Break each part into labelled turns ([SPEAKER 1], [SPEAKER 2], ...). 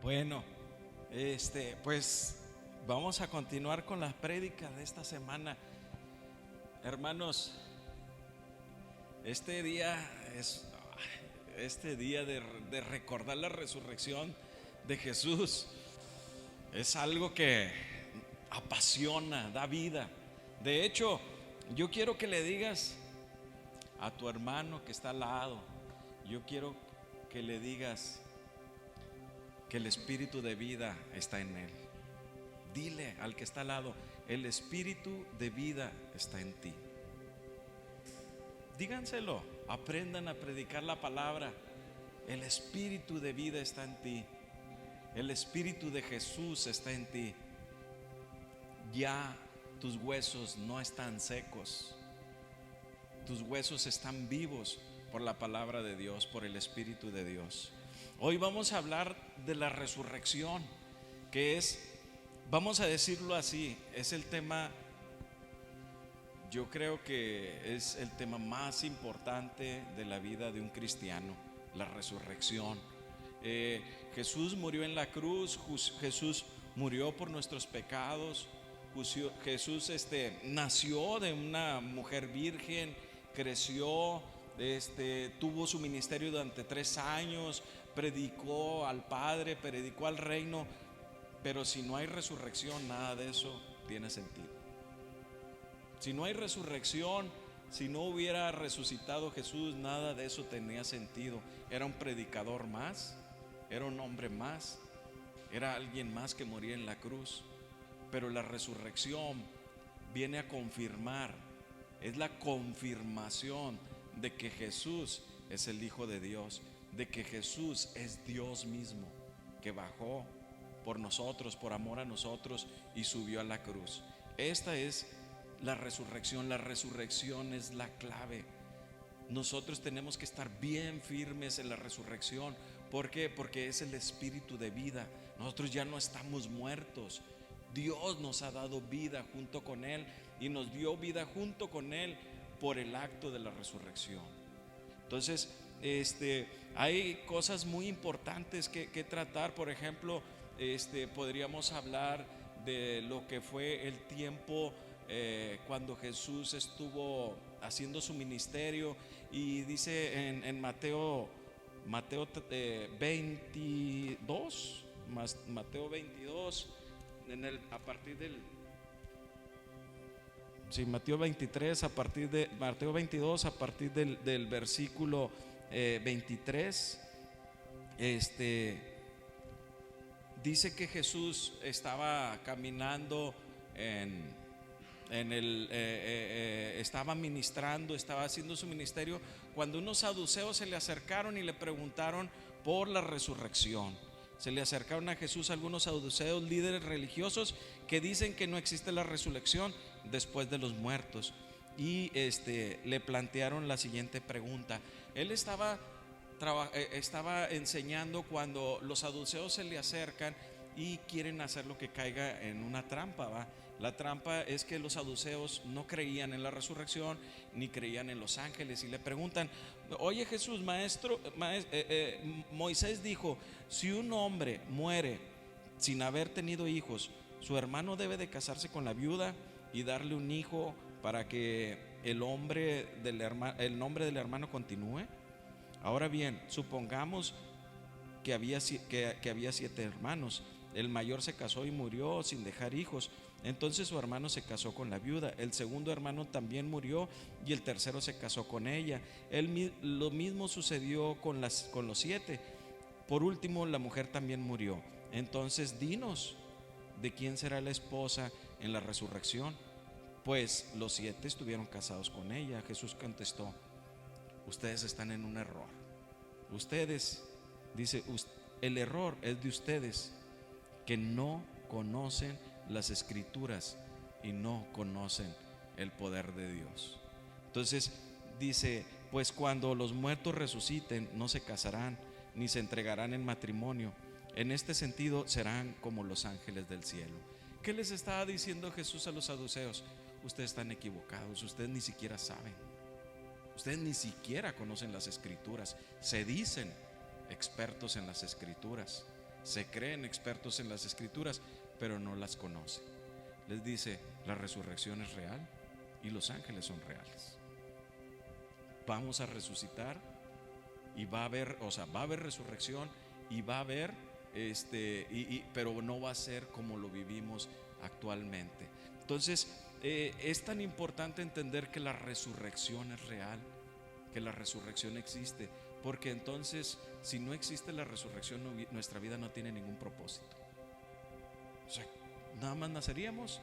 [SPEAKER 1] Bueno, pues vamos a continuar con la prédica de esta semana. Hermanos, este día es este día de recordar la resurrección de Jesús. Es algo que apasiona, da vida. De hecho, yo quiero que le digas a tu hermano que está al lado, yo quiero que le digas que el espíritu de vida está en él. Dile al que está al lado, el espíritu de vida está en ti. Díganselo, aprendan a predicar la palabra. El espíritu de vida está en ti. El espíritu de Jesús está en ti. Ya tus huesos no están secos. Tus huesos están vivos por la palabra de Dios, por el espíritu de Dios. Hoy vamos a hablar de la resurrección, que es, vamos a decirlo así, es el tema, yo creo que es el tema más importante de la vida de un cristiano, la resurrección. Jesús murió en la cruz, Jesús murió por nuestros pecados, Jesús nació de una mujer virgen, creció, tuvo su ministerio durante 3 años, predicó al Padre, predicó al reino. Pero si no hay resurrección, nada de eso tiene sentido. Si no hay resurrección, si no hubiera resucitado Jesús, nada de eso tenía sentido. Era un predicador más, era un hombre más, era alguien más que moría en la cruz. Pero la resurrección viene a confirmar, es la confirmación de que Jesús es el Hijo de Dios, de que Jesús es Dios mismo, que bajó por nosotros, por amor a nosotros, y subió a la cruz. Esta es la resurrección. La resurrección es la clave. Nosotros tenemos que estar bien firmes en la resurrección. ¿Por qué? Porque es el espíritu de vida. Nosotros ya no estamos muertos. Dios nos ha dado vida junto con Él, y nos dio vida junto con Él por el acto de la resurrección. Entonces, hay cosas muy importantes que tratar. Por ejemplo, podríamos hablar de lo que fue el tiempo cuando Jesús estuvo haciendo su ministerio, y dice en Mateo 22, Mateo 22, a partir del Mateo 23, a partir de Mateo 22, a partir del versículo 23, dice que Jesús estaba caminando estaba ministrando, estaba haciendo su ministerio, cuando unos saduceos se le acercaron y le preguntaron por la resurrección. Se le acercaron a Jesús algunos saduceos, líderes religiosos, que dicen que no existe la resurrección después de los muertos, y le plantearon la siguiente pregunta. Él estaba enseñando cuando los saduceos se le acercan y quieren hacer lo que caiga en una trampa, ¿va? La trampa es que los saduceos no creían en la resurrección ni creían en los ángeles, y le preguntan: oye Jesús, maestro, Moisés dijo, si un hombre muere sin haber tenido hijos, su hermano debe de casarse con la viuda y darle un hijo para que el nombre del hermano continúe. Ahora bien, supongamos que había 7 hermanos. El mayor se casó y murió sin dejar hijos. Entonces su hermano se casó con la viuda. El segundo hermano también murió, y el tercero se casó con ella. Lo mismo sucedió con los 7. Por último, la mujer también murió. Entonces dinos, ¿de quién será la esposa en la resurrección? Pues los 7 estuvieron casados con ella. Jesús contestó: ustedes están en un error. El error es de ustedes, que no conocen las escrituras y no conocen el poder de Dios. Entonces dice: pues cuando los muertos resuciten, no se casarán ni se entregarán en matrimonio. En este sentido serán como los ángeles del cielo. ¿Qué les estaba diciendo Jesús a los saduceos? Ustedes están equivocados, ustedes ni siquiera saben, ustedes ni siquiera conocen las escrituras. Se dicen expertos en las escrituras, se creen expertos en las escrituras, pero no las conocen. Les dice, la resurrección es real y los ángeles son reales. Vamos a resucitar y va a haber, va a haber resurrección y va a haber, pero no va a ser como lo vivimos actualmente. Entonces, es tan importante entender que la resurrección es real, que la resurrección existe, porque entonces, si no existe la resurrección, nuestra vida no tiene ningún propósito. O sea, nada más naceríamos,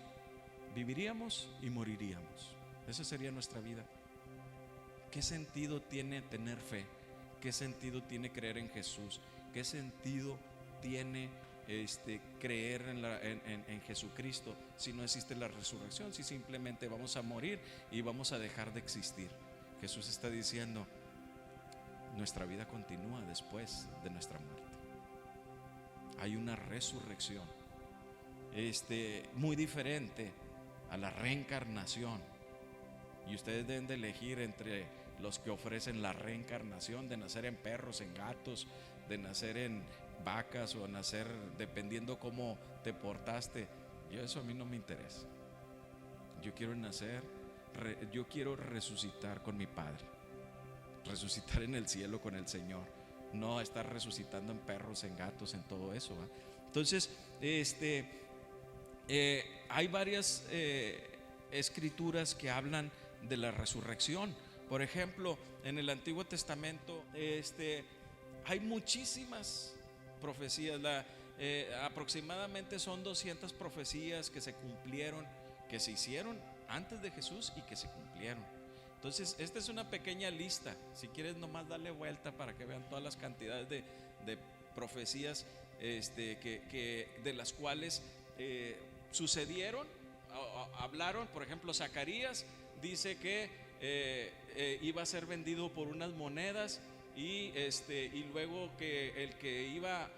[SPEAKER 1] viviríamos y moriríamos. Esa sería nuestra vida. ¿Qué sentido tiene tener fe? ¿Qué sentido tiene creer en Jesús? ¿Qué sentido tiene creer en Jesucristo si no existe la resurrección? Si simplemente vamos a morir y vamos a dejar de existir. Jesús está diciendo, nuestra vida continúa después de nuestra muerte. Hay una resurrección muy diferente a la reencarnación, y ustedes deben de elegir entre los que ofrecen la reencarnación, de nacer en perros, en gatos, de nacer en vacas o nacer dependiendo cómo te portaste. Eso a mí no me interesa. Yo quiero nacer, yo quiero resucitar con mi Padre, resucitar en el cielo con el Señor, no estar resucitando en perros, en gatos, en todo eso, ¿va? Entonces, hay varias escrituras que hablan de la resurrección. Por ejemplo, en el Antiguo Testamento hay muchísimas profecías. Aproximadamente son 200 profecías que se cumplieron, que se hicieron antes de Jesús y que se cumplieron. Entonces, esta es una pequeña lista. Si quieres nomás darle vuelta para que vean todas las cantidades de profecías de las cuales sucedieron, hablaron. Por ejemplo, Zacarías dice que iba a ser vendido por unas monedas y luego que el que iba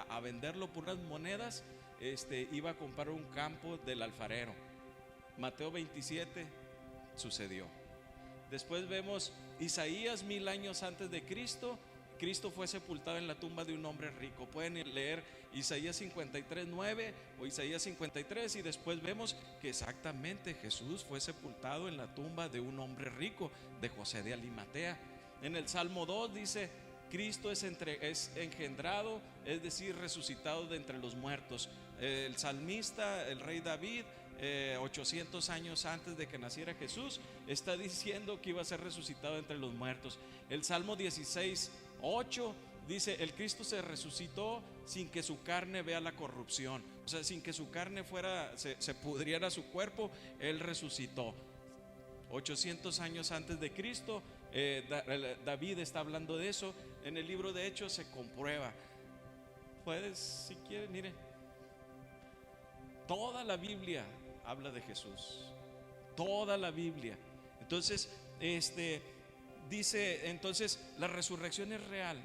[SPEAKER 1] a venderlo por unas monedas iba a comprar un campo del alfarero. Mateo 27 sucedió. Después vemos Isaías 1000 años antes de Cristo. Cristo fue sepultado en la tumba de un hombre rico. Pueden leer Isaías 53:9 o Isaías 53 y después vemos que exactamente Jesús fue sepultado en la tumba de un hombre rico, de José de Arimatea. En el Salmo 2 dice, Cristo es engendrado, es decir, resucitado de entre los muertos. El salmista, el rey David, 800 años antes de que naciera Jesús, está diciendo que iba a ser resucitado entre los muertos. El Salmo 16:8 dice, el Cristo se resucitó sin que su carne vea la corrupción. O sea, sin que su carne se pudriera su cuerpo, Él resucitó. 800 años antes de Cristo, David está hablando de eso. En el libro de Hechos se comprueba. Puedes, si quieres, mire, toda la Biblia habla de Jesús, toda la Biblia. Entonces, dice, entonces la resurrección es real,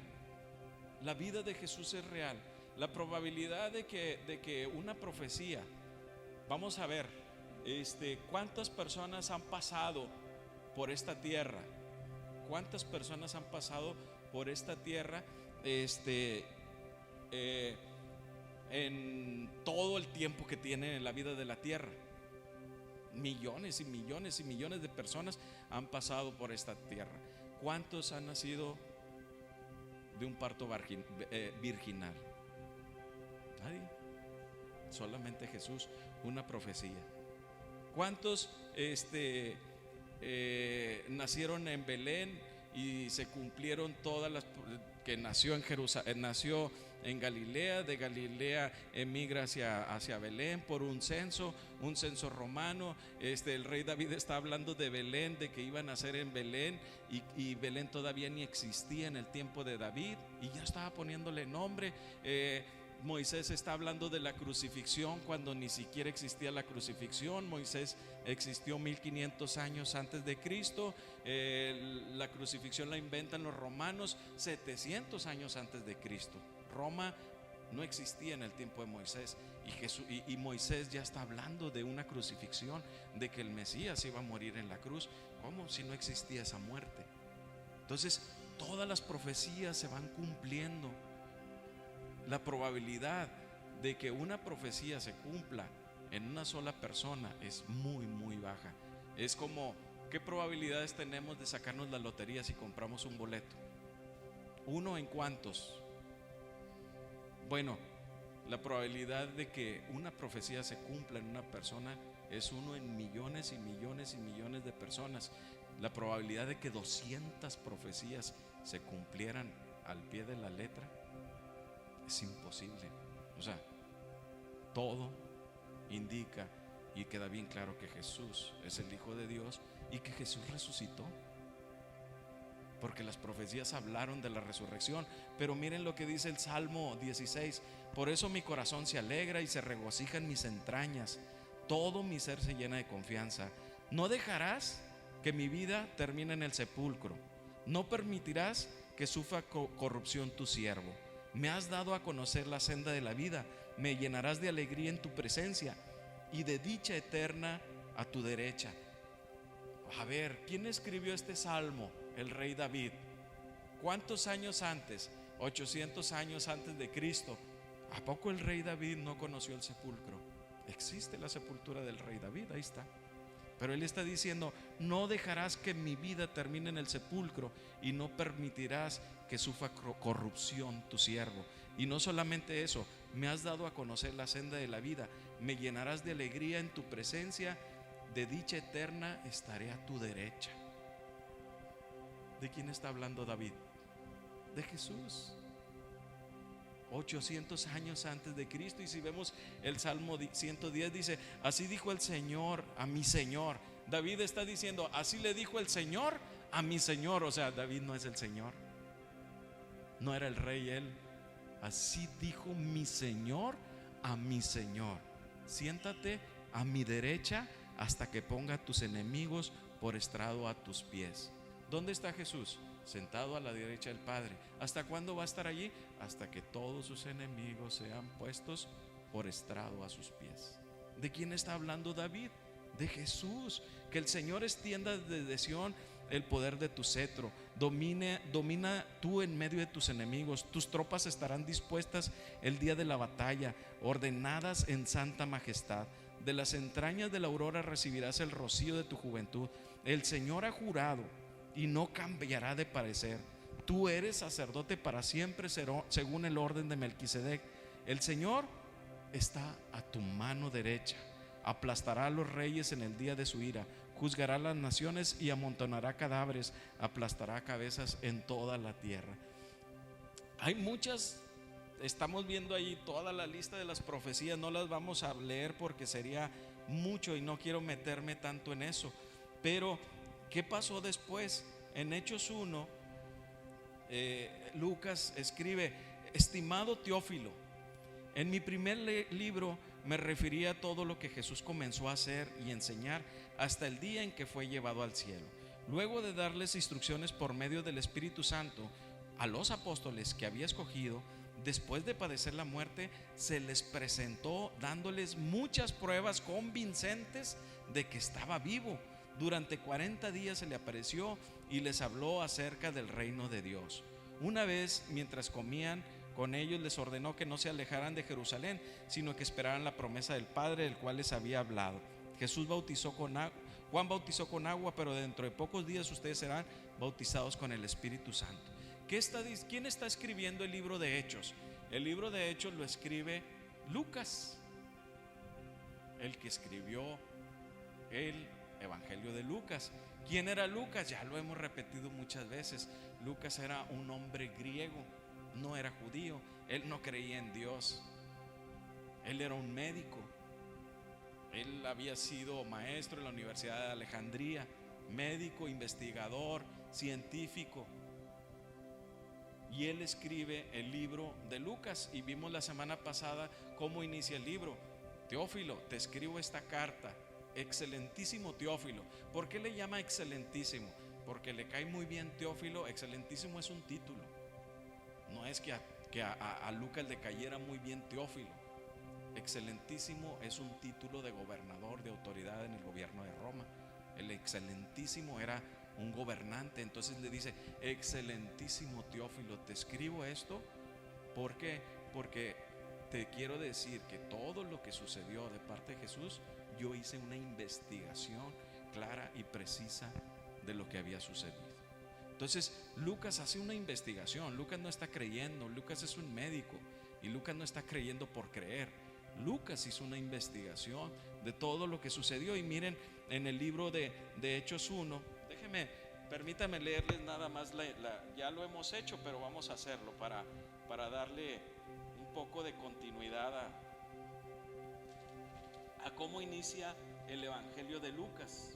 [SPEAKER 1] la vida de Jesús es real. La probabilidad de que una profecía, vamos a ver, cuántas personas han pasado por esta tierra, cuántas personas han pasado por esta tierra, en todo el tiempo que tiene en la vida de la tierra. Millones y millones y millones de personas han pasado por esta tierra. ¿Cuántos han nacido de un parto virginal? Nadie. Solamente Jesús, una profecía. ¿Cuántos nacieron en Belén y se cumplieron todas las que nació en Jerusalén, nació en Galilea, de Galilea emigra hacia Belén por un censo romano? El rey David está hablando de Belén, de que iba a nacer en Belén, y Belén todavía ni existía en el tiempo de David y ya estaba poniéndole nombre. Moisés está hablando de la crucifixión cuando ni siquiera existía la crucifixión. Moisés existió 1500 años antes de Cristo. La crucifixión la inventan los romanos 700 años antes de Cristo. Roma no existía en el tiempo de Moisés, y Moisés ya está hablando de una crucifixión, de que el Mesías iba a morir en la cruz. ¿Cómo? Si no existía esa muerte. Entonces todas las profecías se van cumpliendo. La probabilidad de que una profecía se cumpla en una sola persona es muy, muy baja. Es como, ¿qué probabilidades tenemos de sacarnos la lotería si compramos un boleto? ¿Uno en cuántos? Bueno, la probabilidad de que una profecía se cumpla en una persona es uno en millones y millones y millones de personas. La probabilidad de que 200 profecías se cumplieran al pie de la letra es imposible. O sea, todo indica y queda bien claro que Jesús es el Hijo de Dios y que Jesús resucitó, porque las profecías hablaron de la resurrección. Pero miren lo que dice el Salmo 16: por eso mi corazón se alegra y se regocija en mis entrañas, todo mi ser se llena de confianza. No dejarás que mi vida termine en el sepulcro, no permitirás que sufra corrupción tu siervo. Me has dado a conocer la senda de la vida, me llenarás de alegría en tu presencia y de dicha eterna a tu derecha. A ver, ¿quién escribió este salmo? El rey David. ¿Cuántos años antes? 800 años antes de Cristo. ¿A poco el rey David no conoció el sepulcro? Existe la sepultura del rey David, ahí está. Pero él está diciendo: no dejarás que mi vida termine en el sepulcro y no permitirás que sufra corrupción tu siervo. Y no solamente eso, me has dado a conocer la senda de la vida, me llenarás de alegría en tu presencia, de dicha eterna estaré a tu derecha. ¿De quién está hablando David? De Jesús. 800 años antes de Cristo. Y si vemos el Salmo 110 dice: así dijo el Señor a mi Señor. David está diciendo: así le dijo el Señor a mi Señor. O sea, David no es el Señor, no era el rey él. Así dijo mi Señor a mi Señor: siéntate a mi derecha hasta que ponga a tus enemigos por estrado a tus pies. ¿Dónde está Jesús? Sentado a la derecha del Padre. ¿Hasta cuándo va a estar allí? Hasta que todos sus enemigos sean puestos por estrado a sus pies. ¿De quién está hablando David? De Jesús. Que el Señor extienda desde Sión el poder de tu cetro. Domina tú en medio de tus enemigos. Tus tropas estarán dispuestas el día de la batalla, ordenadas en santa majestad. De las entrañas de la aurora recibirás el rocío de tu juventud. El Señor ha jurado y no cambiará de parecer. Tú eres sacerdote para siempre, según el orden de Melquisedec. El Señor está a tu mano derecha. Aplastará a los reyes en el día de su ira. Juzgará a las naciones y amontonará cadáveres. Aplastará cabezas en toda la tierra. Hay muchas. Estamos viendo ahí toda la lista de las profecías. No las vamos a leer porque sería mucho y no quiero meterme tanto en eso. Pero ¿qué pasó después? En Hechos 1, Lucas escribe: estimado Teófilo, en mi primer libro me refería a todo lo que Jesús comenzó a hacer y enseñar hasta el día en que fue llevado al cielo. Luego de darles instrucciones por medio del Espíritu Santo a los apóstoles que había escogido, después de padecer la muerte, se les presentó dándoles muchas pruebas convincentes de que estaba vivo. Durante 40 días se le apareció y les habló acerca del reino de Dios. Una vez, mientras comían con ellos, les ordenó que no se alejaran de Jerusalén, sino que esperaran la promesa del Padre, del cual les había hablado. Juan bautizó con agua, pero dentro de pocos días ustedes serán bautizados con el Espíritu Santo. ¿Quién está escribiendo el libro de Hechos? El libro de Hechos lo escribe Lucas, el que escribió el Evangelio de Lucas. ¿Quién era Lucas? Ya lo hemos repetido muchas veces. Lucas era un hombre griego, no era judío. Él no creía en Dios. Él era un médico. Él había sido maestro en la Universidad de Alejandría, médico, investigador, científico. Y él escribe el libro de Lucas. Y vimos la semana pasada cómo inicia el libro: Teófilo, te escribo esta carta, excelentísimo Teófilo. ¿Por qué le llama excelentísimo? Porque le cae muy bien Teófilo. Excelentísimo es un título. No es que a Lucas le cayera muy bien Teófilo. Excelentísimo es un título de gobernador, de autoridad en el gobierno de Roma. El excelentísimo era un gobernante. Entonces le dice: excelentísimo Teófilo, te escribo esto. ¿Por qué? porque te quiero decir que todo lo que sucedió de parte de Jesús, yo hice una investigación clara y precisa de lo que había sucedido. Entonces Lucas hace una investigación. Lucas no está creyendo, Lucas es un médico y Lucas no está creyendo por creer. Lucas hizo una investigación de todo lo que sucedió. Y miren, en el libro de Hechos 1, permítame leerles nada más ya lo hemos hecho, pero vamos a hacerlo para darle un poco de continuidad a cómo inicia el Evangelio de Lucas.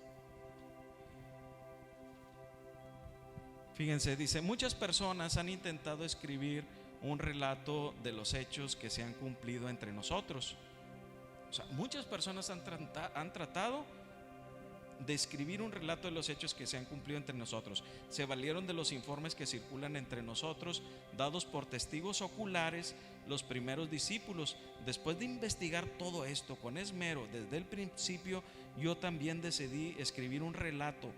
[SPEAKER 1] Fíjense, dice: muchas personas han intentado escribir un relato de los hechos que se han cumplido entre nosotros. O sea, muchas personas han tratado de escribir un relato de los hechos que se han cumplido entre nosotros. Se valieron de los informes que circulan entre nosotros, dados por testigos oculares, los primeros discípulos. Después de investigar todo esto con esmero desde el principio, yo también decidí escribir un relato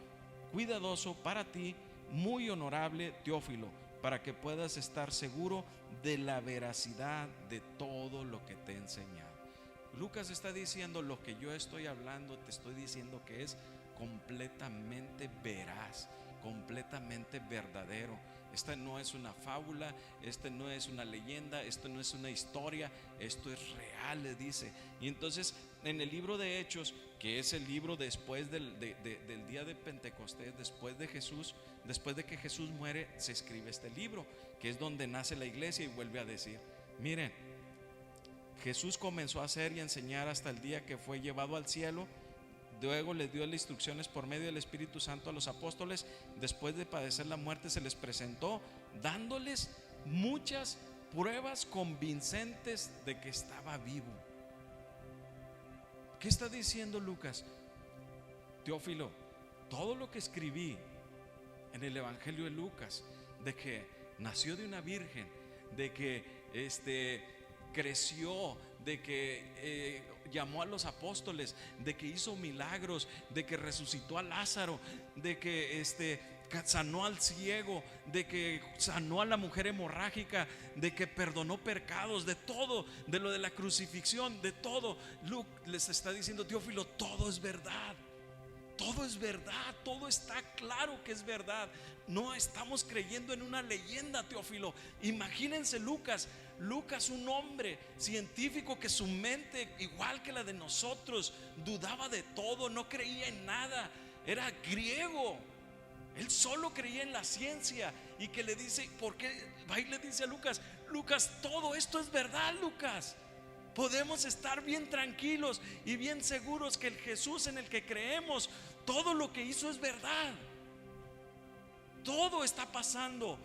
[SPEAKER 1] cuidadoso para ti, muy honorable Teófilo, para que puedas estar seguro de la veracidad de todo lo que te he enseñado. Lucas está diciendo: lo que yo estoy hablando, te estoy diciendo que es completamente veraz, completamente verdadero. Esta no es una fábula, esta no es una leyenda, esto no es una historia, esto es real, le dice. Y entonces en el libro de Hechos, que es el libro después del día de Pentecostés, después de que Jesús muere, se escribe este libro, que es donde nace la iglesia. Y vuelve a decir: miren, Jesús comenzó a hacer y enseñar hasta el día que fue llevado al cielo. Luego les dio las instrucciones por medio del Espíritu Santo a los apóstoles. Después de padecer la muerte, se les presentó, dándoles muchas pruebas convincentes de que estaba vivo. ¿Qué está diciendo Lucas? Teófilo, todo lo que escribí en el Evangelio de Lucas, de que nació de una virgen, de que creció, de que llamó a los apóstoles, de que hizo milagros, de que resucitó a Lázaro, de que sanó al ciego, de que sanó a la mujer hemorrágica, de que perdonó pecados, de todo, de lo de la crucifixión, de todo. Luke les está diciendo: Teófilo, todo es verdad. Todo es verdad, todo está claro que es verdad. No estamos creyendo en una leyenda, Teófilo. Imagínense Lucas, un hombre científico que su mente, igual que la de nosotros, dudaba de todo, no creía en nada. Era griego. Él solo creía en la ciencia. Y que le dice, ¿por qué? Va y le dice a Lucas: Lucas, todo esto es verdad, Lucas. Podemos estar bien tranquilos y bien seguros que el Jesús en el que creemos, todo lo que hizo es verdad. Todo está pasando.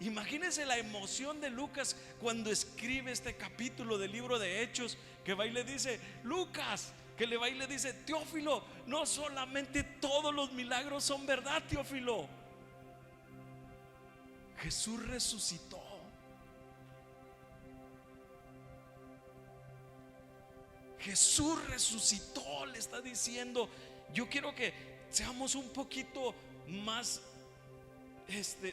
[SPEAKER 1] Imagínense la emoción de Lucas cuando escribe este capítulo del libro de Hechos, que va y le dice: Lucas, que le va y le dice: Teófilo, no solamente todos los milagros son verdad, Teófilo. Jesús resucitó. Jesús resucitó, le está diciendo. Yo quiero que seamos un poquito más,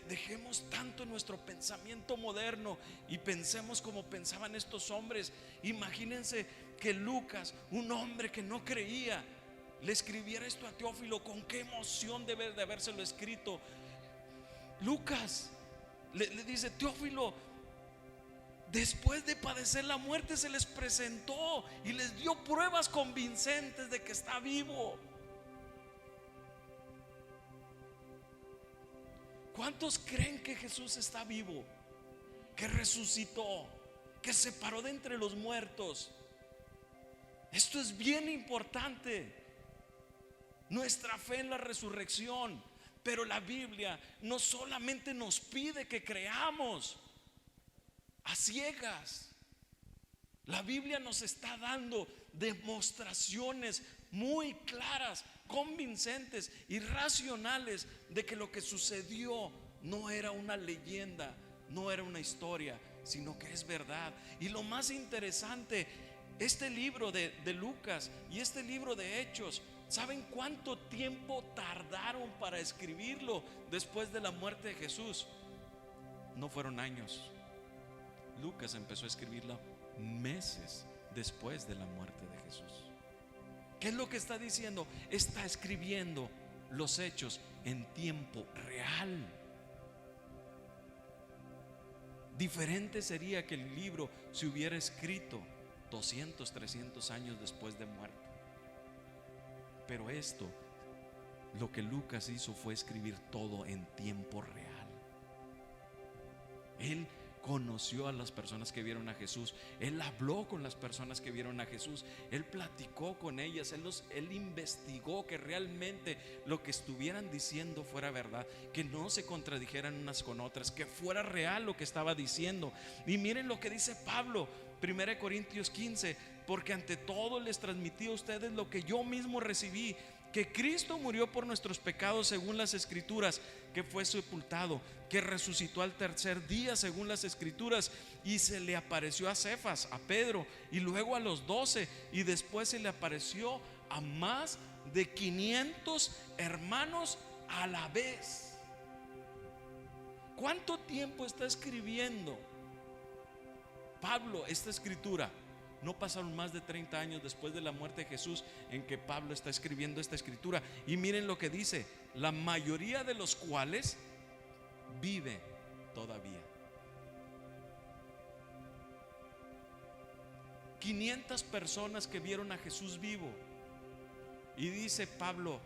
[SPEAKER 1] dejemos tanto nuestro pensamiento moderno y pensemos como pensaban estos hombres. Imagínense que Lucas, un hombre que no creía, le escribiera esto a Teófilo. Con qué emoción debe de habérselo escrito. Lucas le dice: Teófilo, después de padecer la muerte, se les presentó y les dio pruebas convincentes de que está vivo. ¿Cuántos creen que Jesús está vivo? Que resucitó, que se paró de entre los muertos. Esto es bien importante. Nuestra fe en la resurrección. Pero la Biblia no solamente nos pide que creamos a ciegas. La Biblia nos está dando demostraciones muy claras, convincentes y racionales de que lo que sucedió no era una leyenda, no era una historia, sino que es verdad. Y lo más interesante, este libro de Lucas y este libro de Hechos, ¿saben cuánto tiempo tardaron para escribirlo después de la muerte de Jesús? No fueron años, Lucas empezó a escribirla meses después de la muerte de Jesús. ¿Qué es lo que está diciendo? Está escribiendo los hechos en tiempo real. Diferente sería que el libro se hubiera escrito 200, 300 años después de muerte. Pero esto, lo que Lucas hizo fue escribir todo en tiempo real. Él conoció a las personas que vieron a Jesús. Él habló con las personas que vieron a Jesús. Él platicó con ellas. Él investigó que realmente lo que estuvieran diciendo fuera verdad, que no se contradijeran unas con otras, que fuera real lo que estaba diciendo. Y miren lo que dice Pablo, 1 Corintios 15: porque ante todo les transmití a ustedes lo que yo mismo recibí, que Cristo murió por nuestros pecados según las Escrituras, que fue sepultado, que resucitó al tercer día según las Escrituras, y se le apareció a Cefas, a Pedro, y luego a los 12, y después se le apareció a más de 500 hermanos a la vez. ¿Cuánto tiempo está escribiendo Pablo esta escritura? No pasaron más de 30 años después de la muerte de Jesús en que Pablo está escribiendo esta escritura. Y miren lo que dice: la mayoría de los cuales vive todavía. 500 personas que vieron a Jesús vivo. Y dice Pablo: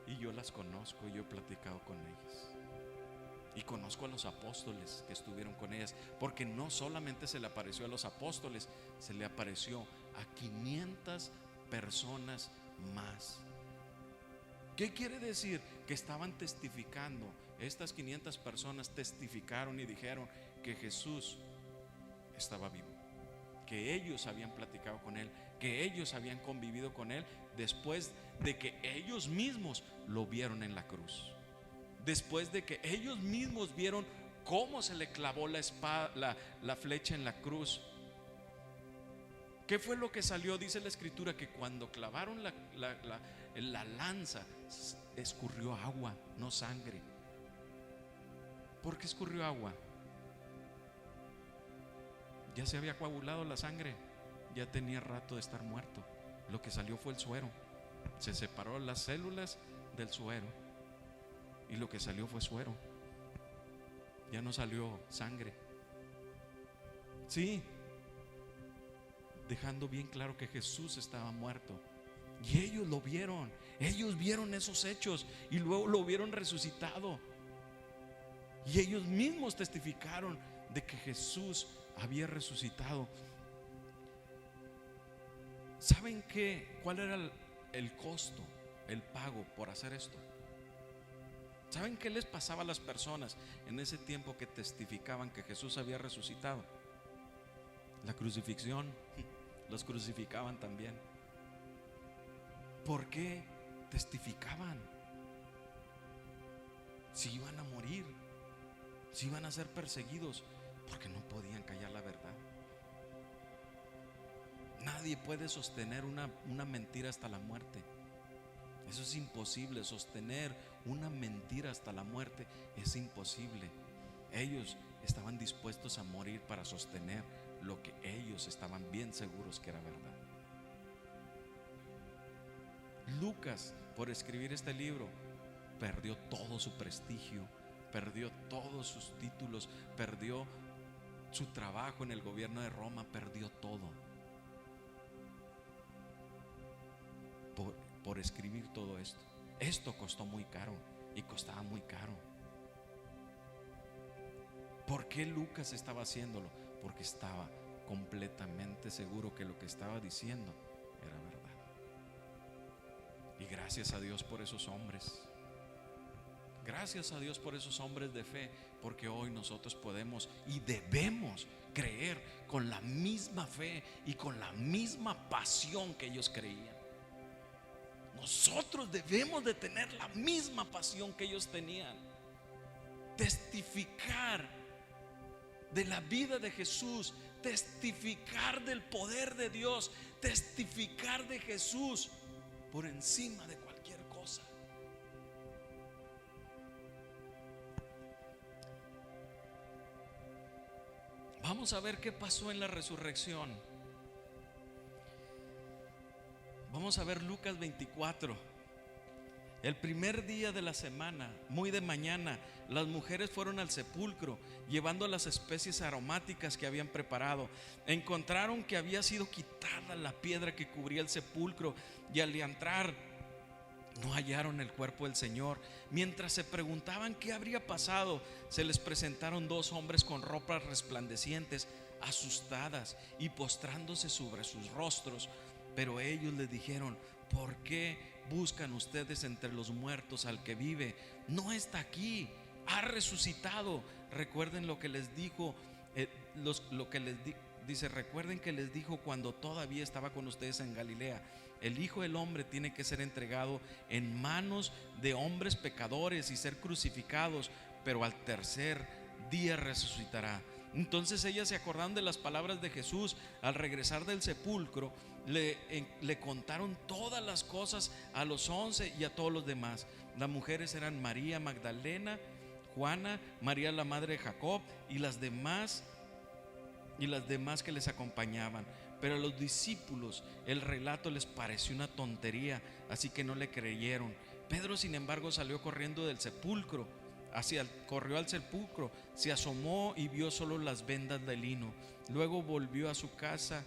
[SPEAKER 1] y yo las conozco, yo he platicado con ellas. Y conozco a los apóstoles que estuvieron con ellas, porque no solamente se le apareció a los apóstoles, se le apareció a 500 personas más. ¿Qué quiere decir? Que estaban testificando. Estas 500 personas testificaron y dijeron que Jesús estaba vivo, que ellos habían platicado con él, que ellos habían convivido con él después de que ellos mismos lo vieron en la cruz. Después de que ellos mismos vieron cómo se le clavó la espada, la flecha en la cruz. ¿Qué fue lo que salió? Dice la escritura que cuando clavaron la lanza, escurrió agua, no sangre. ¿Por qué escurrió agua? Ya se había coagulado la sangre, ya tenía rato de estar muerto. Lo que salió fue el suero. Se separó las células del suero y lo que salió fue suero. Ya no salió sangre. Sí, dejando bien claro que Jesús estaba muerto. Y ellos lo vieron. Ellos vieron esos hechos y luego lo vieron resucitado. Y ellos mismos testificaron de que Jesús había resucitado. ¿Saben qué? ¿Cuál era el costo, el pago por hacer esto? ¿Saben qué les pasaba a las personas en ese tiempo que testificaban que Jesús había resucitado? La crucifixión. Los crucificaban también. ¿Por qué testificaban? Si iban a morir, si iban a ser perseguidos, porque no podían callar la verdad. Nadie puede sostener una mentira hasta la muerte. Eso es imposible. Sostener una mentira hasta la muerte es imposible. Ellos estaban dispuestos a morir para sostener lo que ellos estaban bien seguros que era verdad. Lucas, por escribir este libro, perdió todo su prestigio, perdió todos sus títulos, perdió su trabajo en el gobierno de Roma, perdió todo por escribir todo esto. Esto costó muy caro y costaba muy caro. ¿Por qué Lucas estaba haciéndolo? Porque estaba completamente seguro que lo que estaba diciendo era verdad. Y gracias a Dios por esos hombres. Gracias a Dios por esos hombres de fe, porque hoy nosotros podemos y debemos creer con la misma fe y con la misma pasión que ellos creían. Nosotros debemos de tener la misma pasión que ellos tenían. Testificar de la vida de Jesús, testificar del poder de Dios, testificar de Jesús por encima de cualquier cosa. Vamos a ver qué pasó en la resurrección. Vamos a ver Lucas 24. El primer día de la semana, muy de mañana, las mujeres fueron al sepulcro llevando las especies aromáticas que habían preparado. Encontraron que había sido quitada la piedra que cubría el sepulcro, y al entrar no hallaron el cuerpo del Señor. Mientras se preguntaban qué habría pasado, se les presentaron dos hombres con ropas resplandecientes, asustadas y postrándose sobre sus rostros. Pero ellos les dijeron: ¿por qué buscan ustedes entre los muertos al que vive? No está aquí, ha resucitado. Recuerden lo que les dijo, dice: recuerden que les dijo cuando todavía estaba con ustedes en Galilea: el Hijo del Hombre tiene que ser entregado en manos de hombres pecadores y ser crucificados, pero al tercer día resucitará. Entonces ellas se acordaron de las palabras de Jesús. Al regresar del sepulcro, le contaron todas las cosas a los 11 y a todos los demás. Las mujeres eran María Magdalena, Juana, María la madre de Jacob y las demás que les acompañaban. Pero a los discípulos el relato les pareció una tontería, así que no le creyeron. Pedro, sin embargo, salió corriendo del sepulcro. Corrió al sepulcro, se asomó y vio solo las vendas de lino. Luego volvió a su casa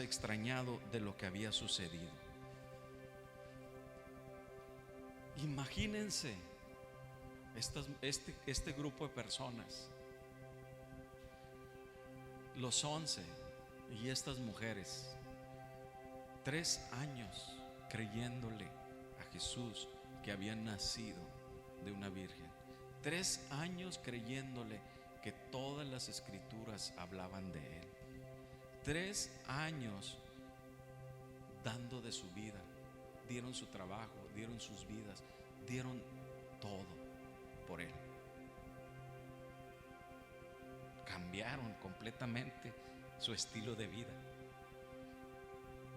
[SPEAKER 1] extrañado de lo que había sucedido. Imagínense este grupo de personas, los 11 y estas mujeres, 3 años creyéndole a Jesús que había nacido de una virgen, 3 años creyéndole que todas las escrituras hablaban de él, 3 años dando de su vida. Dieron su trabajo, dieron sus vidas, dieron todo por él. Cambiaron completamente su estilo de vida.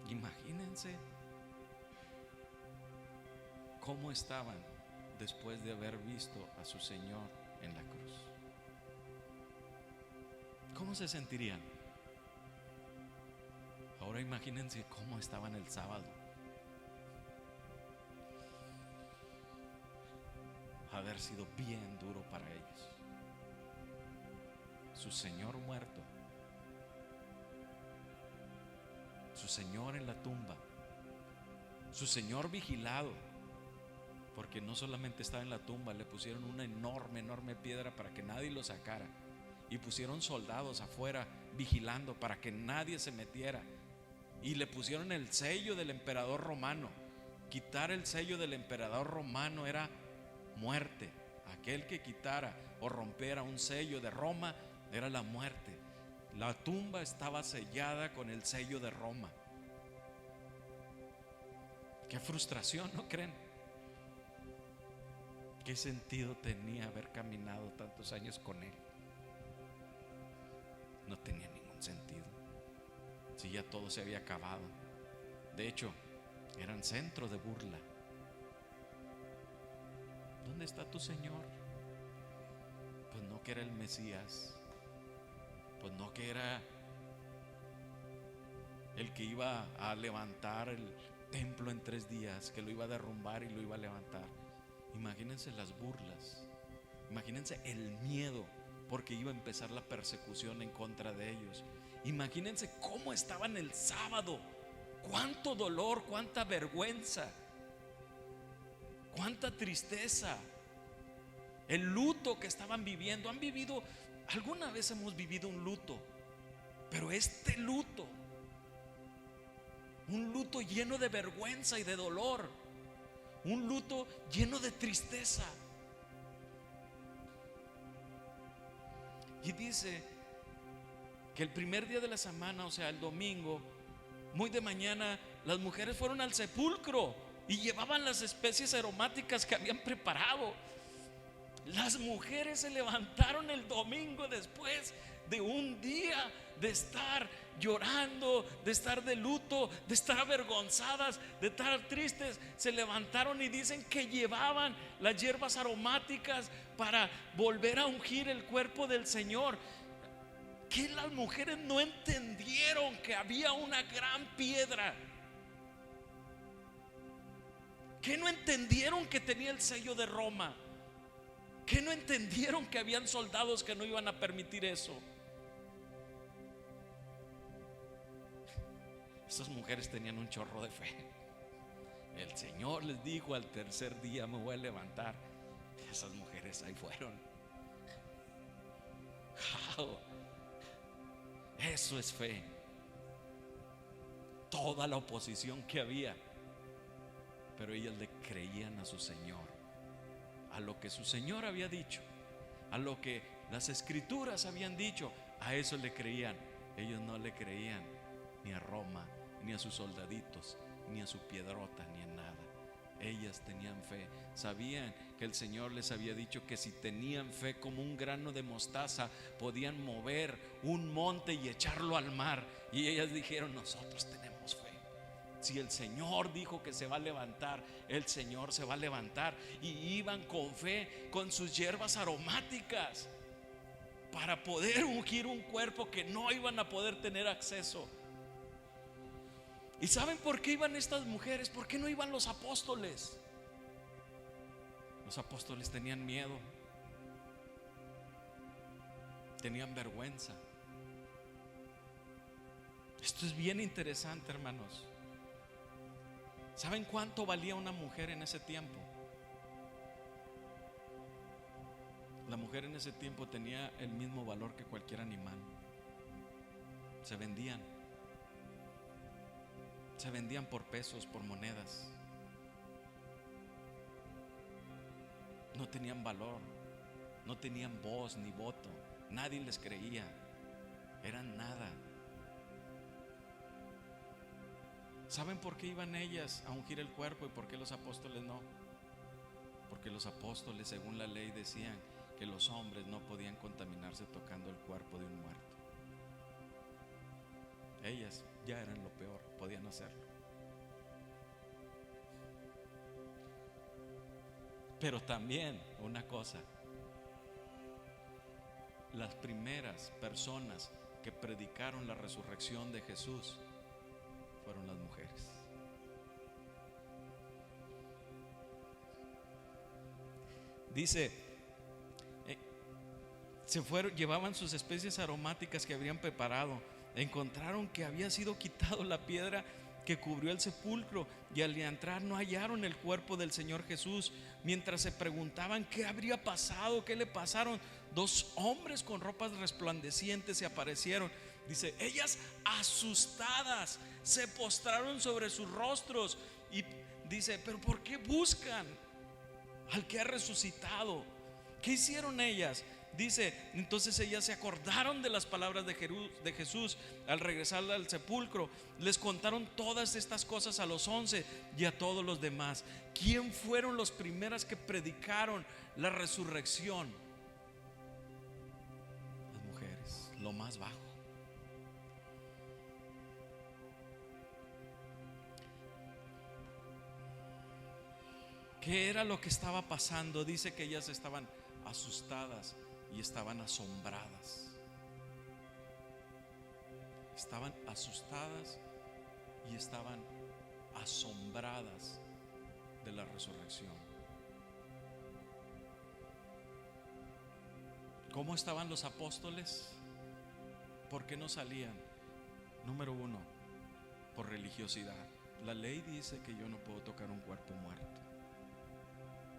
[SPEAKER 1] Imagínense cómo estaban después de haber visto a su Señor en la cruz. ¿Cómo se sentirían? Ahora imagínense cómo estaban el sábado. Haber sido bien duro para ellos. Su Señor muerto, su Señor en la tumba, su Señor vigilado, porque no solamente estaba en la tumba, le pusieron una enorme piedra para que nadie lo sacara, y pusieron soldados afuera vigilando para que nadie se metiera, y le pusieron el sello del emperador romano. Quitar el sello del emperador romano era muerte. Aquel que quitara o rompiera un sello de Roma era la muerte. La tumba estaba sellada con el sello de Roma. Qué frustración, ¿no creen? ¿Qué sentido tenía haber caminado tantos años con él? No tenía ningún sentido, si ya todo se había acabado. De hecho, eran centro de burla. ¿Dónde está tu Señor? Pues no que era el Mesías, pues no que era el que iba a levantar el templo en 3 días, que lo iba a derrumbar y lo iba a levantar. Imagínense las burlas, imagínense el miedo, porque iba a empezar la persecución en contra de ellos. Imagínense cómo estaban el sábado, cuánto dolor, cuánta vergüenza, cuánta tristeza, el luto que estaban viviendo. Alguna vez hemos vivido un luto, pero este luto, un luto lleno de vergüenza y de dolor, un luto lleno de tristeza. Y dice que el primer día de la semana, o sea, el domingo, muy de mañana, las mujeres fueron al sepulcro y llevaban las especies aromáticas que habían preparado. Las mujeres se levantaron el domingo después de un día de estar llorando, de estar de luto, de estar avergonzadas, de estar tristes, se levantaron y dicen que llevaban las hierbas aromáticas para volver a ungir el cuerpo del Señor. Que las mujeres no entendieron que había una gran piedra, que no entendieron que tenía el sello de Roma, que no entendieron que habían soldados que no iban a permitir eso. Esas mujeres tenían un chorro de fe. El Señor les dijo: al tercer día me voy a levantar. Esas mujeres ahí fueron. Wow. Eso es fe. Toda la oposición que había, pero ellas le creían a su Señor, a lo que su Señor había dicho, a lo que las escrituras habían dicho. A eso le creían. Ellos no le creían ni a Roma, ni a sus soldaditos, ni a su piedrota, ni a nada. Ellas tenían fe. Sabían que el Señor les había dicho que si tenían fe como un grano de mostaza, podían mover un monte y echarlo al mar. Y ellas dijeron: nosotros tenemos fe. Si el Señor dijo que se va a levantar, el Señor se va a levantar. Y iban con fe, con sus hierbas aromáticas, para poder ungir un cuerpo que no iban a poder tener acceso. ¿Y saben por qué iban estas mujeres? ¿Por qué no iban los apóstoles? Los apóstoles tenían miedo, tenían vergüenza. Esto es bien interesante, hermanos. ¿Saben cuánto valía una mujer en ese tiempo? La mujer en ese tiempo tenía el mismo valor que cualquier animal. Se vendían por pesos, por monedas. No tenían valor, no tenían voz ni voto. Nadie les creía, eran nada. ¿Saben por qué iban ellas a ungir el cuerpo y por qué los apóstoles no? Porque los apóstoles, según la ley, decían que los hombres no podían contaminarse tocando el cuerpo de un muerto. Ellas ya eran lo peor, podían hacerlo. Pero también una cosa: las primeras personas que predicaron la resurrección de Jesús fueron las mujeres. Dice, se fueron, llevaban sus especies aromáticas que habrían preparado. Encontraron que había sido quitado la piedra que cubrió el sepulcro, y al entrar no hallaron el cuerpo del Señor Jesús. Mientras se preguntaban qué habría pasado, qué le pasaron, dos hombres con ropas resplandecientes se aparecieron. Dice, ellas asustadas se postraron sobre sus rostros y dice, pero ¿por qué buscan al que ha resucitado? ¿Qué hicieron ellas? Dice, entonces ellas se acordaron de las palabras de Jesús al regresar al sepulcro. Les contaron todas estas cosas a los 11 y a todos los demás. ¿Quién fueron los primeras que predicaron la resurrección? Las mujeres, lo más bajo. ¿Qué era lo que estaba pasando? Dice que ellas estaban asustadas y estaban asombradas. Estaban asustadas y estaban asombradas de la resurrección. ¿Cómo estaban los apóstoles? ¿Por qué no salían? Número uno, por religiosidad. La ley dice que yo no puedo tocar un cuerpo muerto.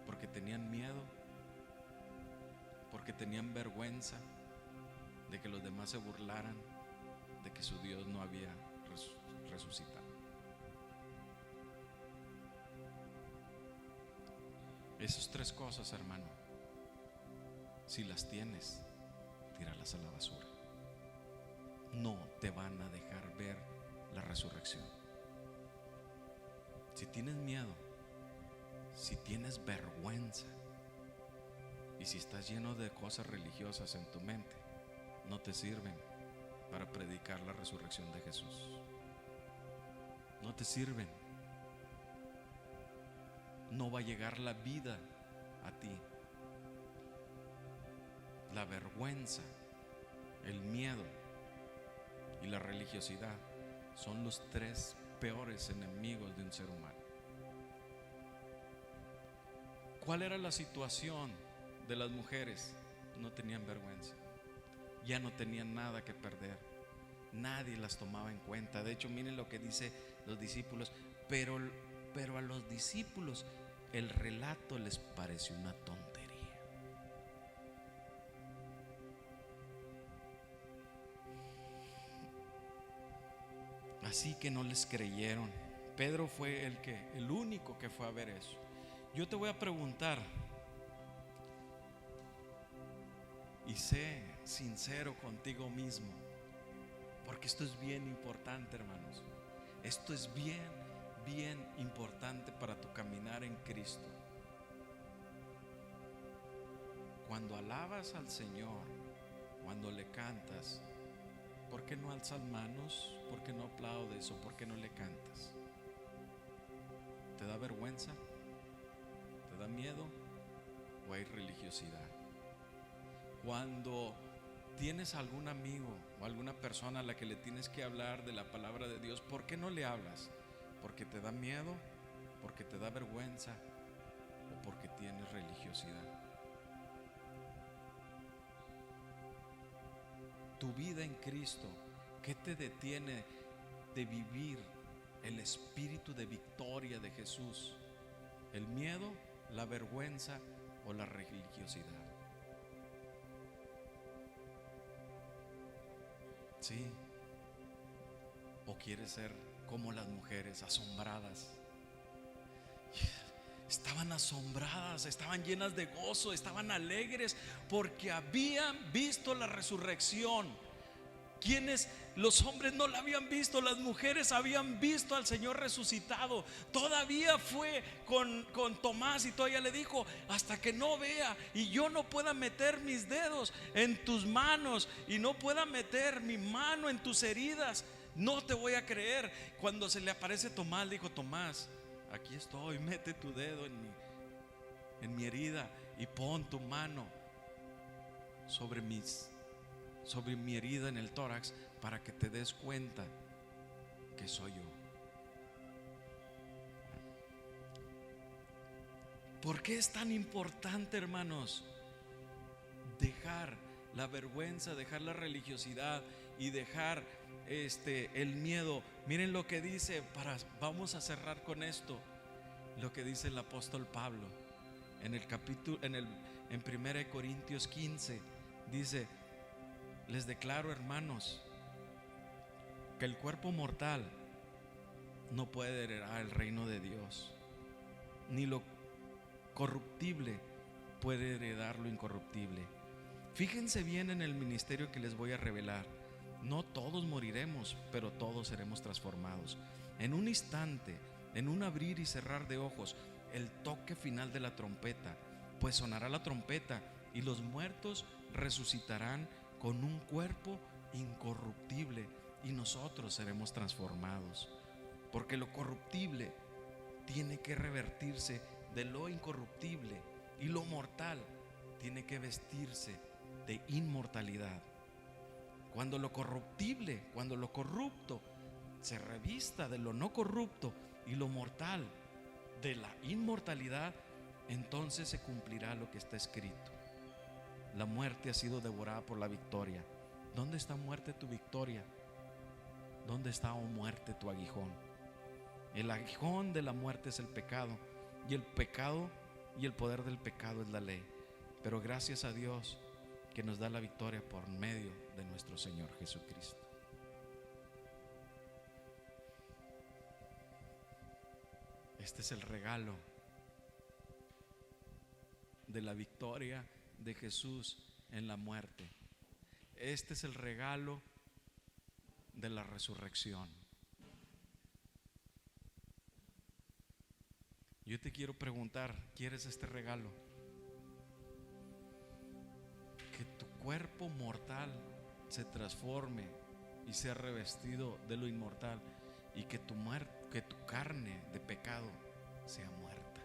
[SPEAKER 1] Porque tenían miedo, porque tenían vergüenza de que los demás se burlaran de que su Dios no había resucitado. Esas tres cosas, hermano, si las tienes, tíralas a la basura. No te van a dejar ver la resurrección. Si tienes miedo, si tienes vergüenza y si estás lleno de cosas religiosas en tu mente, no te sirven para predicar la resurrección de Jesús. No te sirven. No va a llegar la vida a ti. La vergüenza, el miedo y la religiosidad son los tres peores enemigos de un ser humano. ¿Cuál era la situación de las mujeres? No tenían vergüenza, ya no tenían nada que perder, nadie las tomaba en cuenta. De hecho, miren lo que dice los discípulos, pero a los discípulos el relato les pareció una tontería. Así que no les creyeron. Pedro fue el único que fue a ver eso. Yo te voy a preguntar, y sé sincero contigo mismo, porque esto es bien importante, hermanos. Esto es bien importante para tu caminar en Cristo. Cuando alabas al Señor, cuando le cantas, ¿por qué no alzas manos? ¿Por qué no aplaudes? ¿O por qué no le cantas? ¿Te da vergüenza? ¿Te da miedo? ¿O hay religiosidad? Cuando tienes algún amigo o alguna persona a la que le tienes que hablar de la palabra de Dios, ¿por qué no le hablas? ¿Porque te da miedo? ¿Porque te da vergüenza? ¿O porque tienes religiosidad? Tu vida en Cristo, ¿qué te detiene de vivir el espíritu de victoria de Jesús? ¿El miedo, la vergüenza o la religiosidad? Sí. ¿O quieres ser como las mujeres asombradas? Estaban asombradas, estaban llenas de gozo, estaban alegres porque habían visto la resurrección. Quienes los hombres no la habían visto, las mujeres habían visto al Señor resucitado. Todavía fue con Tomás y todavía le dijo: hasta que no vea y yo no pueda meter mis dedos en tus manos y no pueda meter mi mano en tus heridas, no te voy a creer. Cuando se le aparece Tomás, dijo: Tomás, aquí estoy, mete tu dedo en mi herida y pon tu mano sobre mi herida en el tórax para que te des cuenta que soy yo. ¿Por qué es tan importante, hermanos, dejar la vergüenza, dejar la religiosidad y dejar el miedo? Miren lo que dice, vamos a cerrar con esto, lo que dice el apóstol Pablo en el capítulo en 1 Corintios 15. Dice: les declaro, hermanos, que el cuerpo mortal no puede heredar el reino de Dios, ni lo corruptible puede heredar lo incorruptible. Fíjense bien en el ministerio que les voy a revelar. No todos moriremos, pero todos seremos transformados. En un instante, en un abrir y cerrar de ojos, el toque final de la trompeta, pues sonará la trompeta y los muertos resucitarán con un cuerpo incorruptible y nosotros seremos transformados. Porque lo corruptible tiene que revertirse de lo incorruptible y lo mortal tiene que vestirse de inmortalidad. Cuando lo corrupto se revista de lo no corrupto y lo mortal de la inmortalidad, entonces se cumplirá lo que está escrito: la muerte ha sido devorada por la victoria. ¿Dónde está, muerte, tu victoria? ¿Dónde está, oh muerte, tu aguijón? El aguijón de la muerte es el pecado, y el pecado y el poder del pecado es la ley. Pero gracias a Dios que nos da la victoria por medio de nuestro Señor Jesucristo. Este es el regalo de la victoria de Jesús en la muerte. Este es el regalo de la resurrección. Yo te quiero preguntar, ¿quieres este regalo? Que tu cuerpo mortal se transforme y sea revestido de lo inmortal, y que tu carne de pecado sea muerta,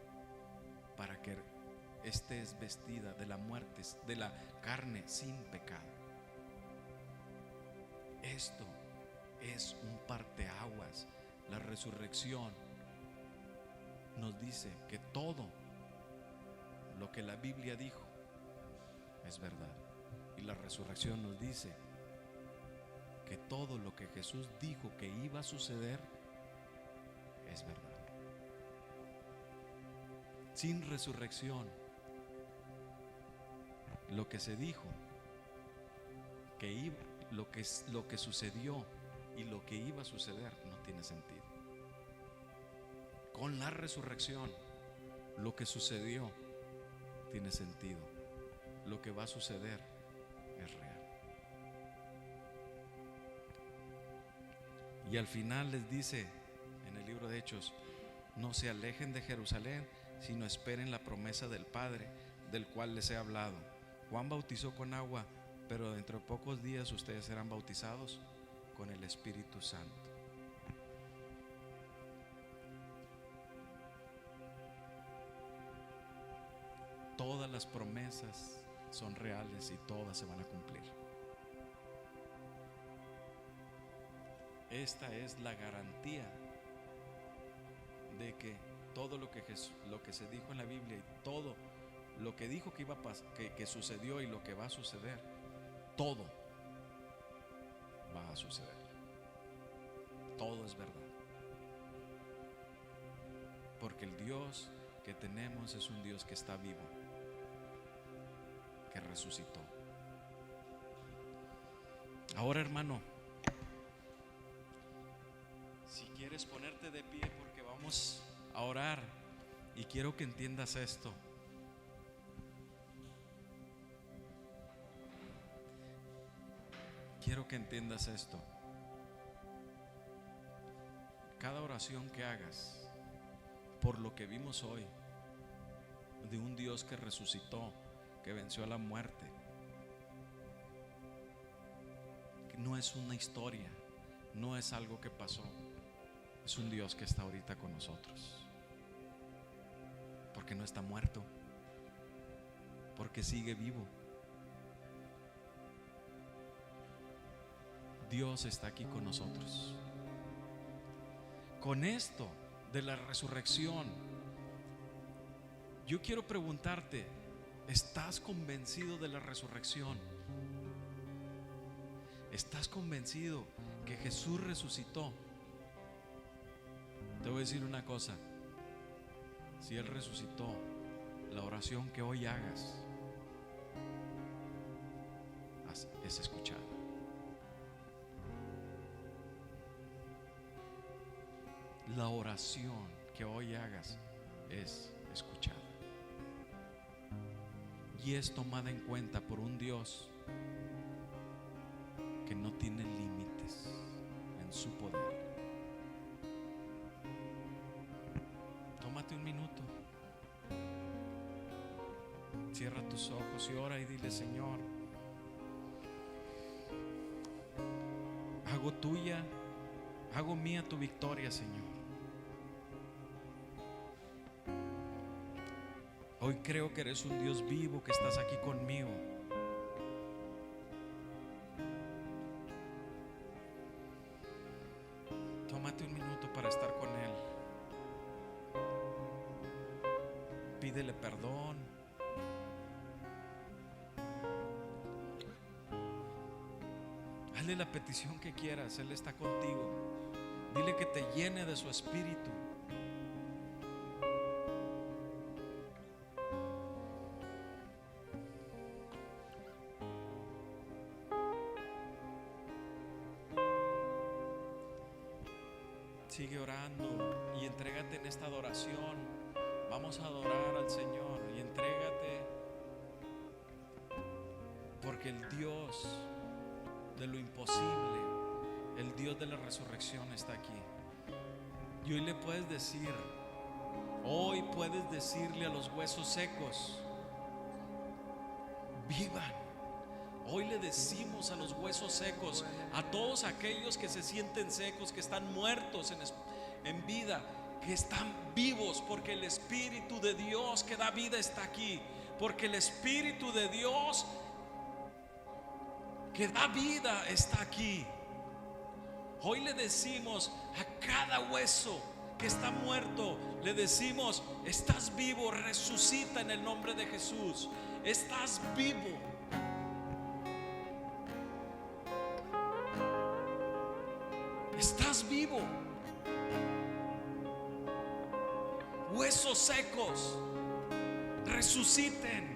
[SPEAKER 1] para que estés vestida de la muerte, de la carne sin pecado. Esto es un parteaguas. La resurrección nos dice que todo lo que la Biblia dijo es verdad, y la resurrección nos dice que todo lo que Jesús dijo que iba a suceder es verdad. Sin resurrección, lo que se dijo que iba, lo que sucedió y lo que iba a suceder no tiene sentido. Con la resurrección, lo que sucedió tiene sentido. Lo que va a suceder es real. Y al final les dice en el libro de Hechos: no se alejen de Jerusalén, sino esperen la promesa del Padre, del cual les he hablado. Juan bautizó con agua, pero dentro de pocos días ustedes serán bautizados con el Espíritu Santo. Todas las promesas son reales y todas se van a cumplir. Esta es la garantía de que todo lo que se dijo en la Biblia y todo lo que dijo que iba a pasar, que sucedió, y lo que va a suceder, todo va a suceder. Todo es verdad. Porque el Dios que tenemos es un Dios que está vivo, que resucitó. Ahora, hermano, si quieres ponerte de pie, porque vamos a orar, y quiero que entiendas esto. Quiero que entiendas esto. Cada oración que hagas por lo que vimos hoy, de un Dios que resucitó, que venció a la muerte, que no es una historia, no es algo que pasó, es un Dios que está ahorita con nosotros, porque no está muerto, porque sigue vivo. Dios está aquí con nosotros. Con esto de la resurrección, yo quiero preguntarte: ¿estás convencido de la resurrección? ¿Estás convencido que Jesús resucitó? Te voy a decir una cosa: si Él resucitó, la oración que hoy hagas es escuchada. La oración que hoy hagas es escuchada y es tomada en cuenta por un Dios que no tiene límites en su poder. Tómate un minuto, cierra tus ojos y ora y dile: Señor, hago tuya, hago mía tu victoria, Señor. Hoy creo que eres un Dios vivo, que estás aquí conmigo. Tómate un minuto para estar con Él. Pídele perdón. Hazle la petición que quieras, Él está contigo. Dile que te llene de su espíritu. Sigue orando y entrégate en esta adoración. Vamos a adorar al Señor y entrégate, porque el Dios de lo imposible, el Dios de la resurrección está aquí. Y hoy le puedes decir, hoy puedes decirle a los huesos secos: vivan. Hoy le decimos a los huesos secos, a todos aquellos que se sienten secos, que están muertos en vida, que están vivos, porque el Espíritu de Dios que da vida está aquí, porque el Espíritu de Dios que da vida está aquí. Hoy le decimos a cada hueso que está muerto, le decimos: estás vivo, resucita en el nombre de Jesús. Estás vivo. Estás vivo. Huesos secos, resuciten.